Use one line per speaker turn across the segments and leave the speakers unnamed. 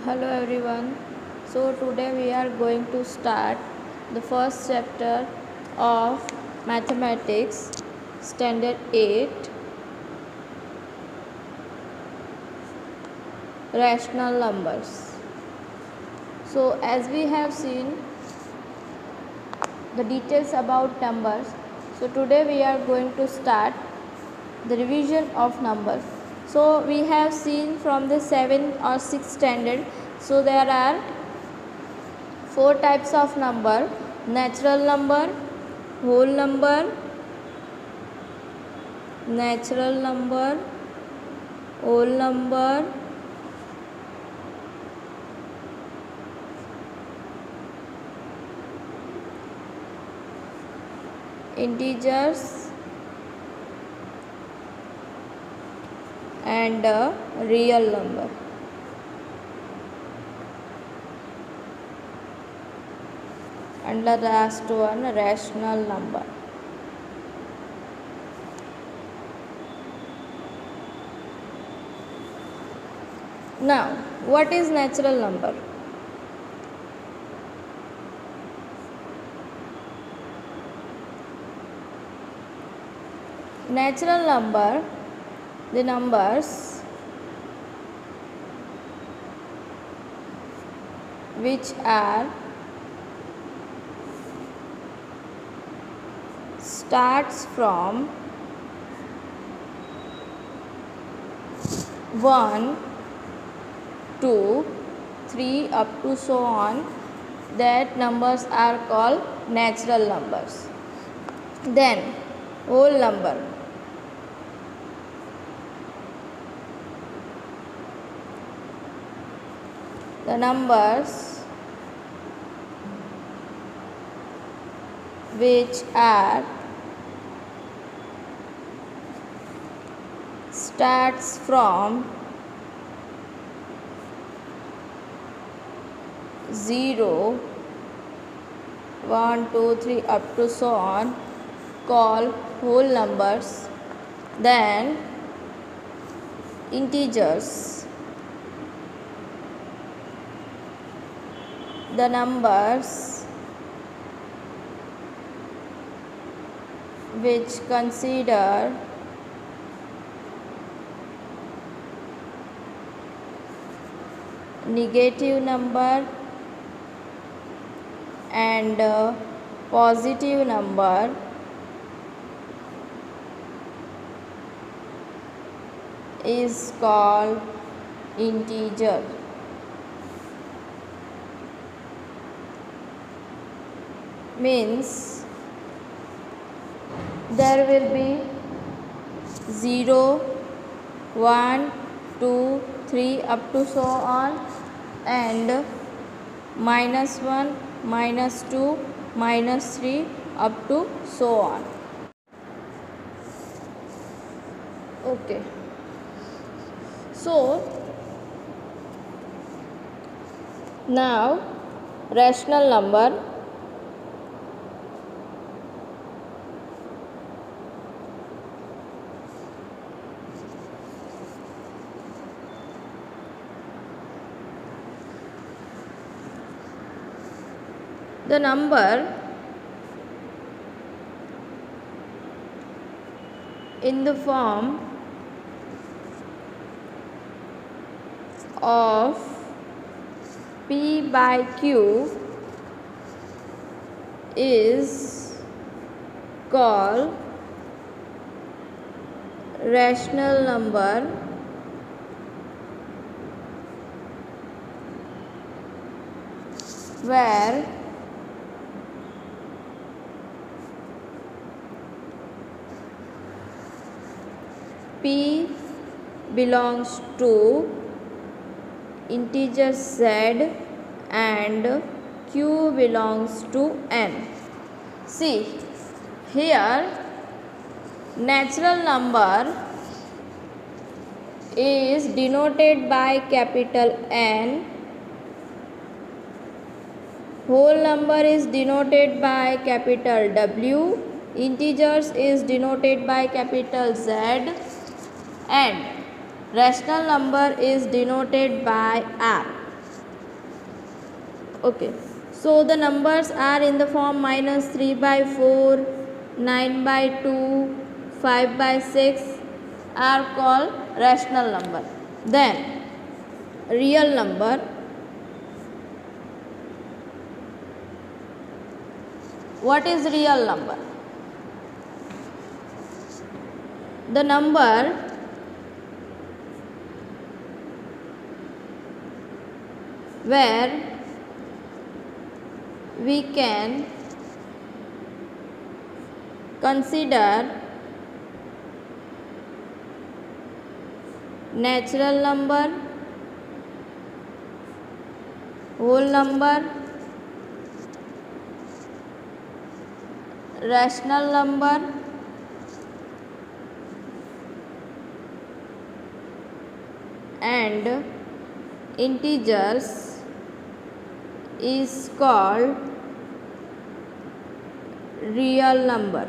Hello everyone. So today we are going to start the first chapter of Mathematics Standard 8 Rational Numbers. So as we have seen the details about numbers, so today we are going to start the revision of numbers. So we have seen from the 7th or 6th standard, so there are four types of number: natural number, whole number, natural number, whole number, integers, and a real number. And the last one, rational number. Now, what is natural number? Natural number, the numbers which are starts from 1, 2, 3 up to so on, that numbers are called natural numbers. Then whole number. The numbers which are starts from 0, 1, 2, 3 up to so on, call whole numbers. Then integers. The numbers which consider negative number and positive number is called integer. Means there will be 0, 1, 2, 3 up to so on, and -1, -2, -3 up to so on. Okay. So now rational number. The number in the form of P by Q is called rational number, where P belongs to integer z and Q belongs to n. See, here natural number is denoted by capital N, whole number is denoted by capital W, integers is denoted by capital Z, and rational number is denoted by R. Okay, so the numbers are in the form -3/4, 9/2, 5/6 are called rational number. Then real number. What is real number? The number where we can consider natural number, whole number, rational number, and integers is called real number.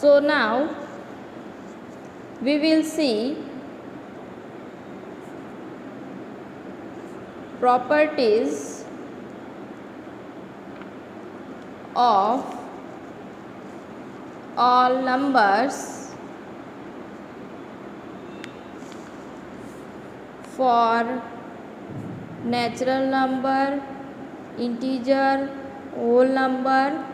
So now we will see properties of all numbers for natural number, integer, whole number,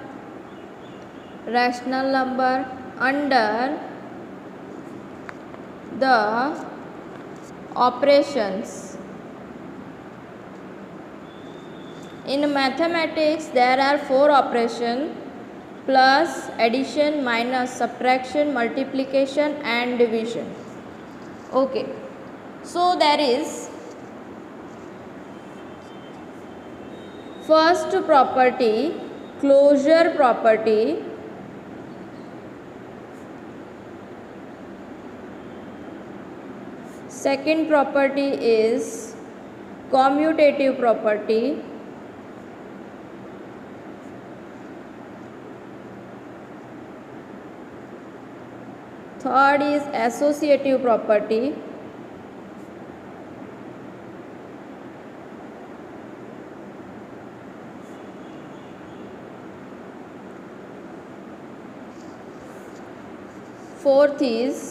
rational number under the operations. In mathematics there are 4 operations: plus, addition, minus, subtraction, multiplication and division. Okay, so there is first property, closure property. Second property is commutative property. Third is associative property. Fourth is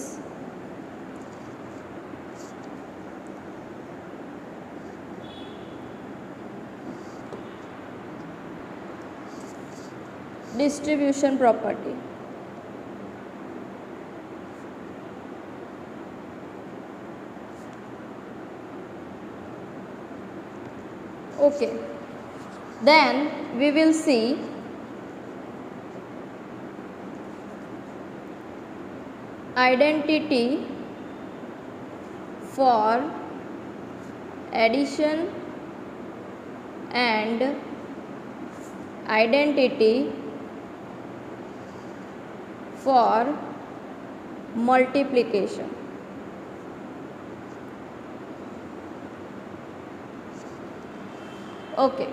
distribution property. Okay, then we will see identity for addition and identity for multiplication. Okay,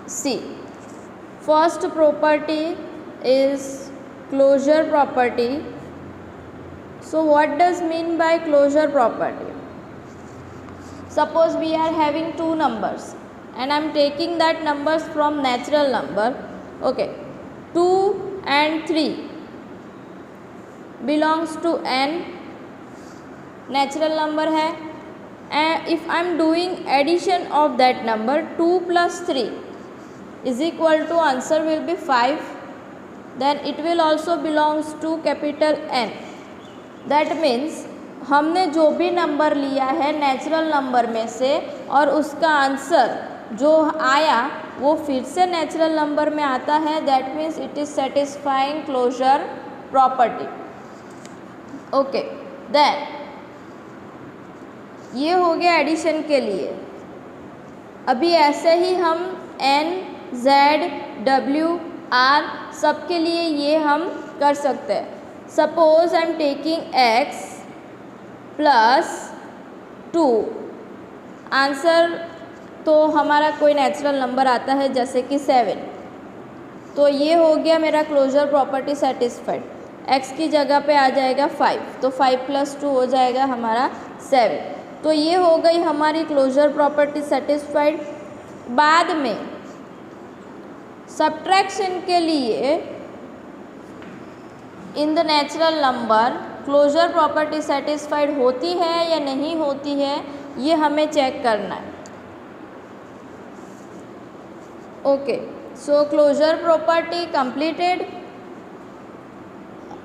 see, first property is closure property. So what does mean by closure property? Suppose we are having two numbers and I am taking that numbers from natural number. Okay, 2 and 3 belongs to n, natural number है, and if I am doing addition of that number 2 plus 3 is equal to answer will be 5, then it will also belongs to capital N. That means हमने जो भी number लिया है natural number में से और उसका आंसर जो आया वो फिर से नेचुरल नंबर में आता है, that means it is satisfying closure property. Okay, then ये हो गया एडिशन के लिए. अभी ऐसे ही हम एन, जेड, डब्ल्यू, आर सब के लिए ये हम कर सकते हैं. Suppose I am taking x plus 2, answer तो हमारा कोई नेचुरल नंबर आता है जैसे कि 7, तो ये हो गया मेरा क्लोजर प्रॉपर्टी सेटिस्फाइड. x की जगह पे आ जाएगा 5, तो 5 + 2 हो जाएगा हमारा 7। तो ये हो गई हमारी क्लोजर प्रॉपर्टी सेटिस्फाइड। बाद में सब्ट्रैक्शन के लिए in the natural number closure property satisfied होती है या नहीं होती है, ये हमें चेक करना है। ओके, सो क्लोजर प्रॉपर्टी कंप्लीटेड।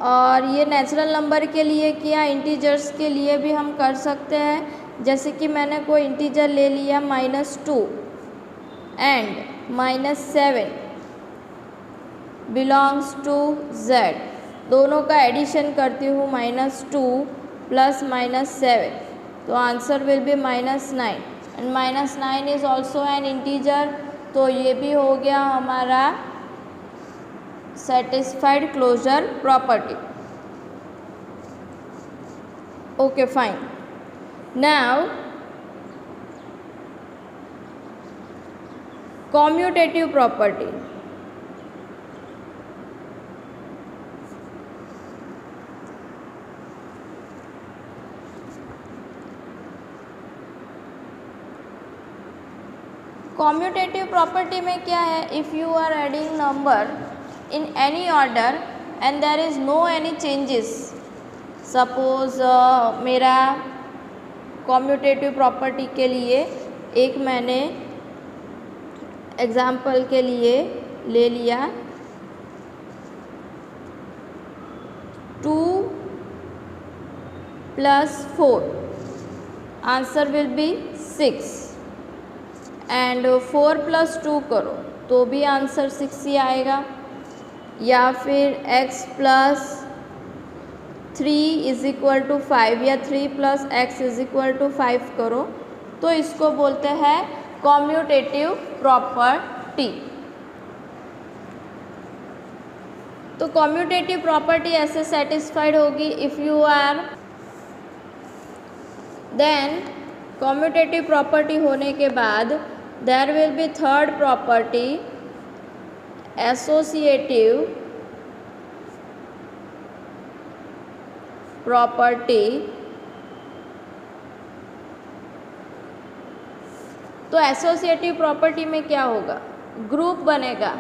और ये नेचुरल नंबर के लिए किया, इंटीजर्स के लिए भी हम कर सकते हैं। जैसे कि मैंने कोई इंटीजर ले लिया -2 एंड -7 बिलोंग्स टू z, दोनों का एडिशन करती हूँ -2 + -7, तो answer will be -9 and -9 is also an integer, तो ये भी हो गया हमारा satisfied closure property. Okay fine. Now commutative property. Commutative property में क्या है, if you are adding number in any order and there is no any changes, suppose मेरा कॉम्यूटेटिव प्रॉपर्टी के लिए एक मैंने एग्जाम्पल के लिए ले लिया 2 + 4, आंसर विल बी 6 एंड 4 + 2 करो तो भी आंसर 6 ही आएगा। या फिर x + 3 = 5 या 3 + x = 5 करो तो इसको बोलते हैं कॉम्यूटेटिव प्रॉपर्टी। तो कॉम्यूटेटिव प्रॉपर्टी ऐसे सेटिस्फाइड होगी if you are, then commutative property होने के बाद there will be third property associative property. तो एसोसिएटिव प्रॉपर्टी में क्या होगा, ग्रुप बनेगा।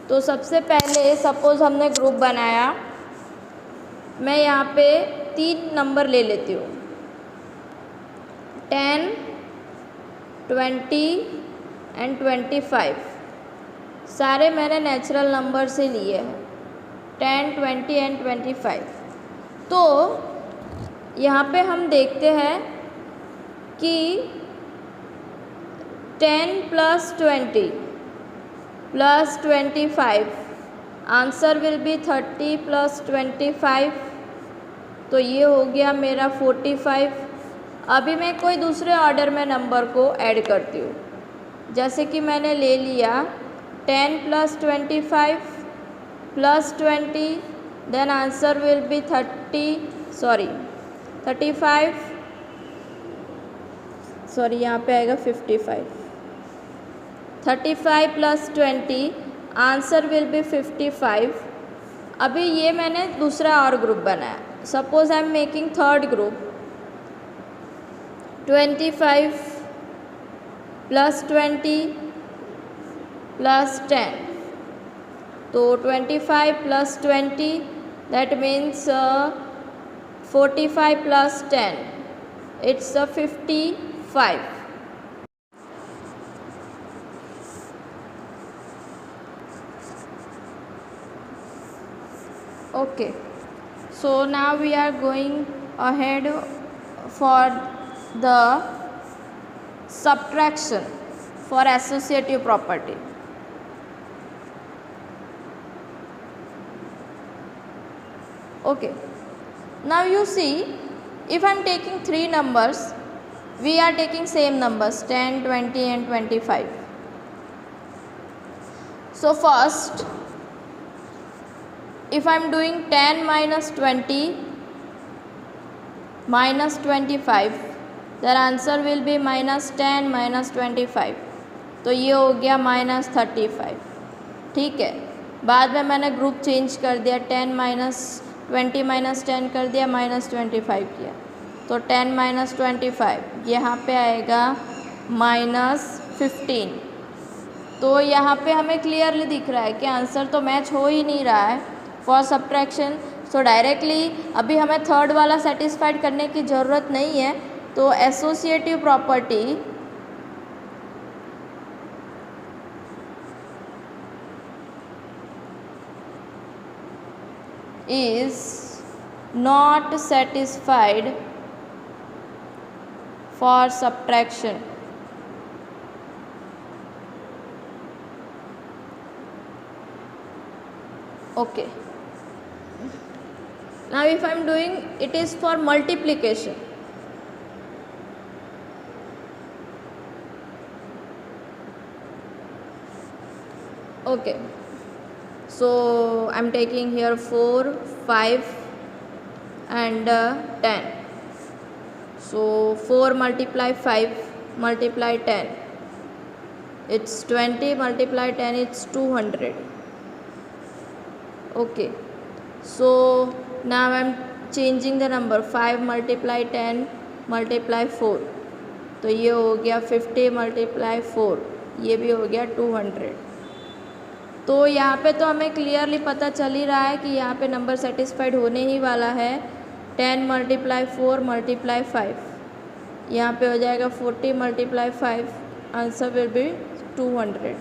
तो सबसे पहले सपोज हमने ग्रुप बनाया, मैं यहाँ पे 3 नंबर ले लेती हूँ 10, 20 एंड 25, सारे मैंने नेचुरल नंबर से लिए हैं 10, 20 एंड 25। तो यहाँ पे हम देखते हैं कि 10 + 20 + 25, आंसर विल बी 30 + 25, तो ये हो गया मेरा 45। अभी मैं कोई दूसरे ऑर्डर में नंबर को ऐड करती हूँ, जैसे कि मैंने ले लिया 10 + 25 + 20, then answer will be 35, sorry यहाँ पे आएगा 55। 35 + 20, आंसर विल बी 55। अभी ये मैंने दूसरा और ग्रुप बनाया, suppose I am making third group 25 + 20 + 10, तो 25 + 20 that means 45 + 10, it's 55। Okay, so now we are going ahead for the subtraction for associative property. Okay, now you see, if I am taking 3 numbers, we are taking same numbers 10, 20 and 25. So first, if I am doing 10 - 20 - 25, their answer will be -10 - 25, तो ये हो गया -35। ठीक है, बाद में मैंने group change कर दिया, 10 माइनस 20 माइनस 10 कर दिया, माइनस 25 किया, तो 10 माइनस 25 यहाँ पे आएगा माइनस 15। तो यहाँ पे हमें क्लियरली दिख रहा है कि आंसर तो मैच हो ही नहीं रहा है फॉर सब्ट्रैक्शन। सो डायरेक्टली अभी हमें थर्ड वाला सेटिस्फाइड करने की ज़रूरत नहीं है। तो associative property is not satisfied for subtraction. Okay, now if I am doing it is for multiplication. Okay, so I am taking here 4, 5 and 10. So 4 multiply 5 multiply 10, it's 20, multiply 10, it's 200. Okay, so now I am changing the number, 5 multiply 10 multiply 4, तो ये हो गया 50 multiply 4, ये भी हो गया 200। तो यहाँ पे तो हमें क्लियरली पता चल ही रहा है कि यहाँ पे नंबर सेटिस्फाइड होने ही वाला है। 10 multiply 4 multiply 5, यहाँ पे हो जाएगा 40 multiply 5, आंसर विल बी 200।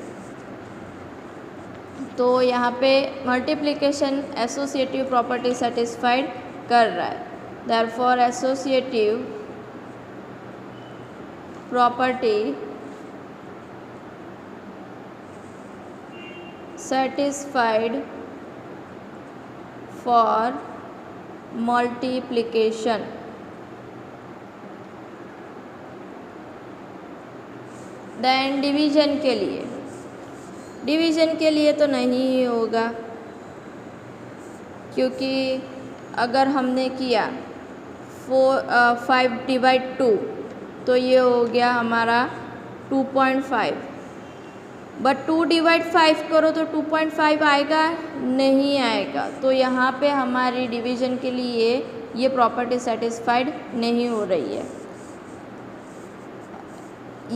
तो यहाँ पे मल्टीप्लिकेशन एसोसिएटिव प्रॉपर्टी सेटिस्फाइड कर रहा है, therefore associative property satisfied for multiplication। Then division के लिए, डिवीजन के लिए तो नहीं होगा, क्योंकि अगर हमने किया 5 डिवाइड 2 तो ये हो गया हमारा 2.5, बट 2 डिवाइड 5 करो तो 2.5 आएगा नहीं आएगा। तो यहाँ पे हमारी डिवीजन के लिए ये प्रॉपर्टी सेटिस्फाइड नहीं हो रही है।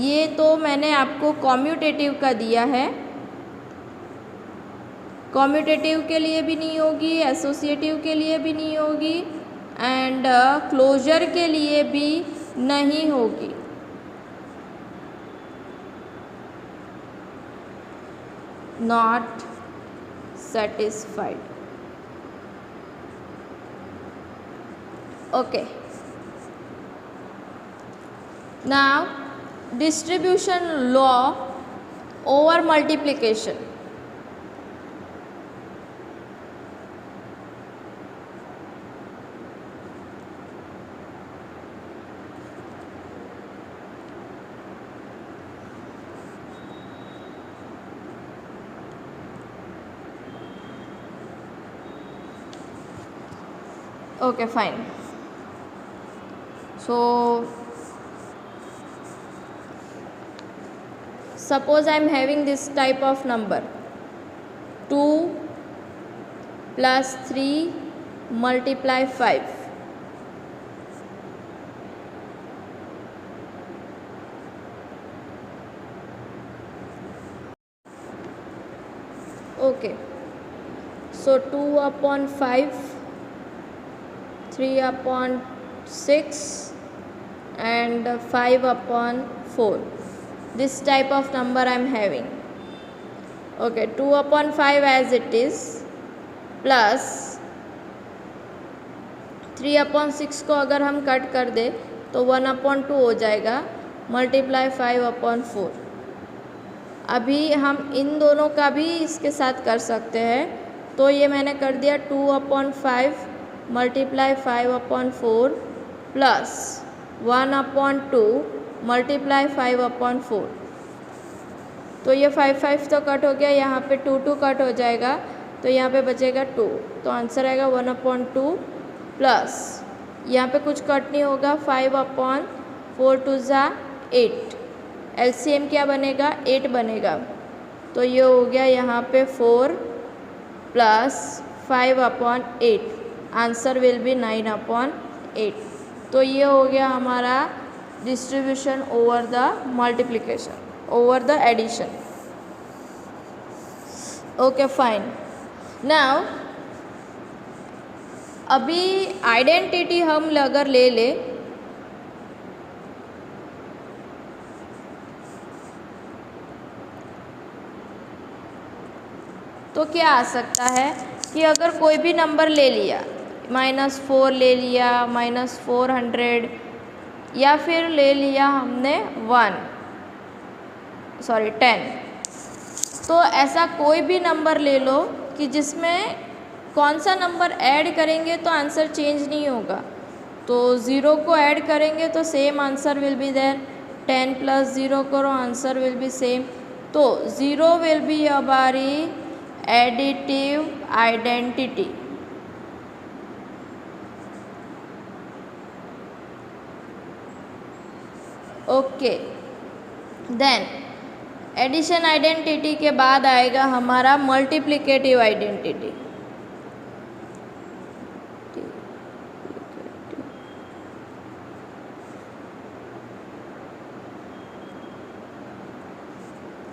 ये तो मैंने आपको कॉम्यूटेटिव का दिया है, कॉम्यूटेटिव के लिए भी नहीं होगी, एसोसिएटिव के लिए भी नहीं होगी एंड क्लोजर के लिए भी नहीं होगी। Not satisfied. Okay, now distribution law over multiplication. Okay, fine. So suppose I am having this type of number, 2 plus 3 multiply 5. Okay, so 2 upon 5, 3 upon 6 and 5 upon 4. This type of number I am having. Okay, 2 upon 5 as it is plus 3 upon 6 को अगर हम cut कर दे तो 1 upon 2 हो जाएगा, multiply 5 upon 4। अभी हम इन दोनों का भी इसके साथ कर सकते हैं, तो ये मैंने कर दिया 2 upon 5 multiply 5 upon 4 plus 1 upon 2 multiply 5 upon 4। तो ये 5 5 तो कट हो गया, यहाँ पे 2 2 कट हो जाएगा, तो यहाँ पे बचेगा 2, तो आंसर आएगा 1 upon 2 प्लस यहाँ पे कुछ कट नहीं होगा, 5 upon 4 2 ज़ा 8, एलसीएम क्या बनेगा 8 बनेगा, तो ये हो गया यहाँ पे 4 प्लस 5/8, आंसर विल बी 9/8। तो ये हो गया हमारा distribution over the multiplication, over the addition. Okay fine. Now अभी आइडेंटिटी हम अगर ले ले तो क्या आ सकता है कि अगर कोई भी नंबर ले लिया, -4 ले लिया, -400, या फिर ले लिया हमने 10, तो ऐसा कोई भी नंबर ले लो कि जिसमें कौन सा नंबर ऐड करेंगे तो आंसर चेंज नहीं होगा। तो 0 को ऐड करेंगे तो same answer will be there, 10 + 0 करो आंसर विल बी सेम। तो 0 विल बी हमारी additive identity. Okay, then addition identity के बाद आएगा हमारा मल्टीप्लिकेटिव आइडेंटिटी।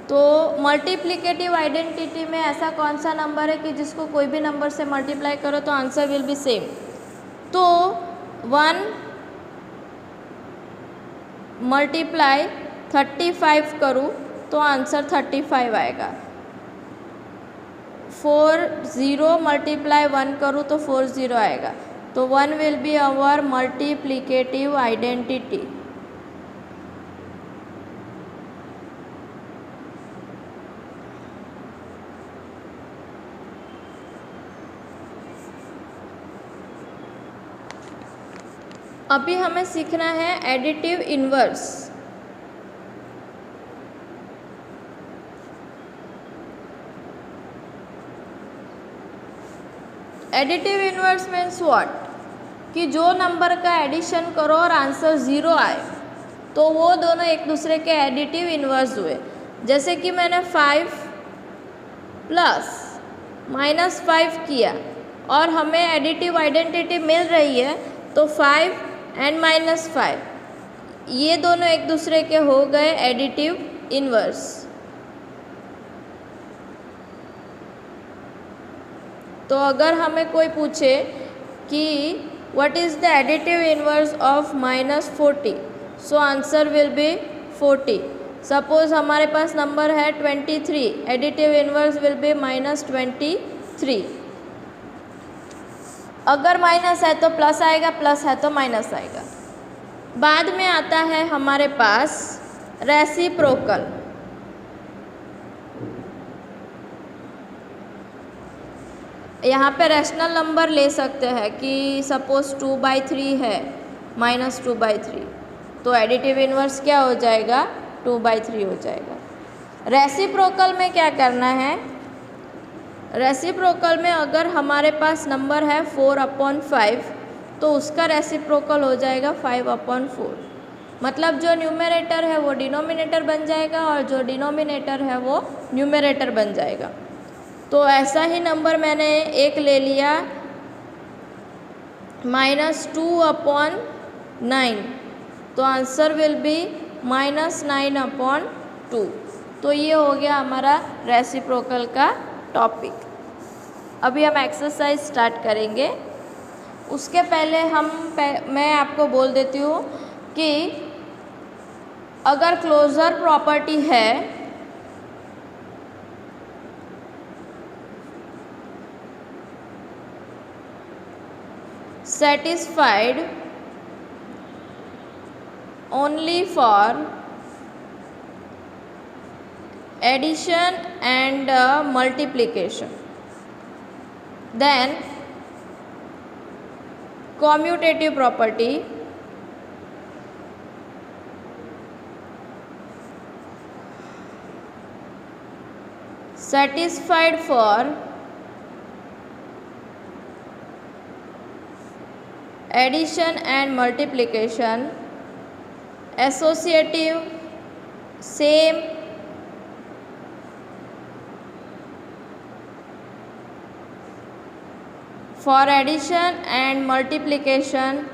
तो मल्टीप्लिकेटिव आइडेंटिटी में ऐसा कौन सा नंबर है कि जिसको कोई भी नंबर से मल्टीप्लाई करो तो आंसर विल बी सेम। तो 1 × 35 करूँ तो आंसर 35 आएगा। 0 × 1 करूँ तो 40 आएगा। तो 1 will be our multiplicative identity. अभी हमें सीखना है additive inverse. Additive inverse means what, कि जो नंबर का एडिशन करो और आंसर 0 आए तो वो दोनों एक दूसरे के एडिटिव इन्वर्स हुए। जैसे कि मैंने 5 + -5 किया और हमें एडिटिव आइडेंटिटी मिल रही है, तो 5 और -5 ये दोनों एक दूसरे के हो गए एडिटिव इन्वर्स। तो अगर हमें कोई पूछे कि what is the additive inverse of -40, so answer will B 40। Suppose हमारे पास नंबर है 23, एडिटिव इन्वर्स विल बी -23। अगर माइनस है तो प्लस आएगा, प्लस है तो माइनस आएगा। बाद में आता है हमारे पास रेसिप्रोकल। यहाँ पे रैशनल नंबर ले सकते हैं कि सपोज 2/3 है, -2/3, तो एडिटिव इन्वर्स क्या हो जाएगा, 2/3 हो जाएगा। रेसिप्रोकल में क्या करना है, रेसिप्रोकल में अगर हमारे पास नंबर है 4/5 तो उसका रेसिप्रोकल हो जाएगा 5/4। मतलब जो न्यूमरेटर है वो डिनोमिनेटर बन जाएगा और जो डिनोमिनेटर है वो न्यूमरेटर बन जाएगा। तो ऐसा ही नंबर मैंने एक ले लिया -2/9, तो आंसर विल बी -9/2। तो ये हो गया हमारा रेसिप्रोकल का टॉपिक। अभी हम एक्सरसाइज स्टार्ट करेंगे। उसके पहले मैं आपको बोल देती हूँ कि अगर क्लोजर प्रॉपर्टी है satisfied only for addition and multiplication, then commutative property satisfied for addition and multiplication, associative, same, for addition and multiplication,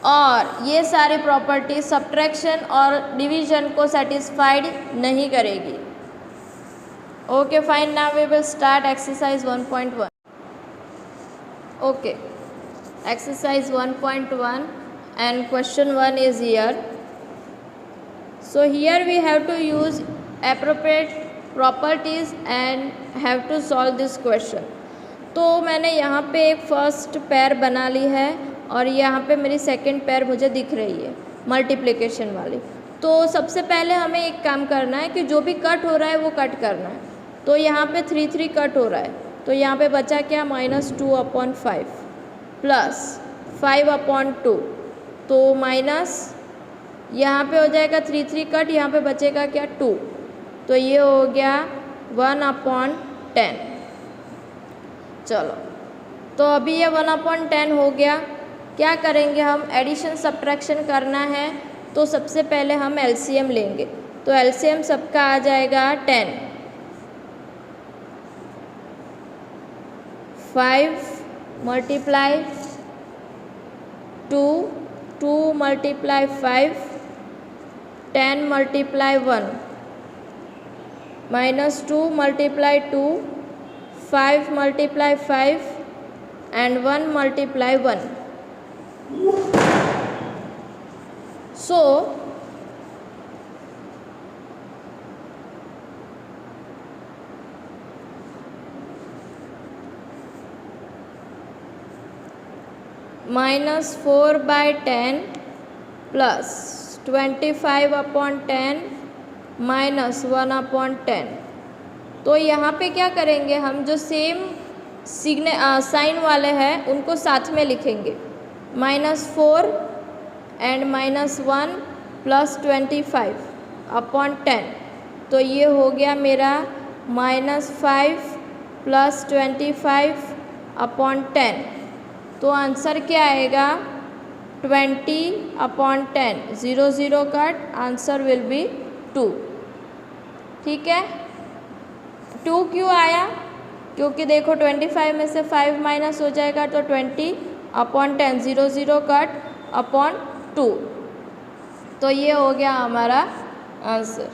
और ये सारी प्रॉपर्टी सब्ट्रैक्शन और डिवीजन को सेटिस्फाइड नहीं करेगी। Okay fine, now we will start exercise 1.1. ओके, exercise 1.1 and question 1 is here. So here we have to use appropriate properties and have to solve this question. तो मैंने यहाँ पे एक फर्स्ट पेयर बना ली है और यहाँ पे मेरी सेकंड पेयर मुझे दिख रही है मल्टीप्लिकेशन वाली। तो सबसे पहले हमें एक काम करना है कि जो भी कट हो रहा है वो कट करना है। तो यहाँ पे 3 कट हो रहा है, तो यहाँ पे बचा क्या, -2/5 प्लस 5/2, तो माइनस यहाँ पे हो जाएगा 3 कट, यहाँ पे बचेगा क्या 2, तो ये हो गया 1/10। चलो, तो अभी ये 1/10 हो गया। क्या करेंगे हम, एडिशन सब्ट्रैक्शन करना है, तो सबसे पहले हम एलसीएम लेंगे। तो एलसीएम सबका आ जाएगा 10। 5 multiply 2, 2 multiply 5, 10 multiply 1, -2 multiply 2, 5 multiply 5 and 1 multiply 1. So -4/10 plus 25/10 minus 1/10। तो यहाँ पे क्या करेंगे हम, जो सेम साइन वाले हैं उनको साथ में लिखेंगे, -4 एंड -1 प्लस 25/10। तो ये हो गया मेरा -5 प्लस 25/10। तो आंसर क्या आएगा, 20/10। 0 0 कट, आंसर विल बी 2। ठीक है, 2 क्यों आया, क्योंकि देखो 25 में से 5 माइनस हो जाएगा तो 20/10, 0 0 कट अपॉन 2। तो ये हो गया हमारा आंसर।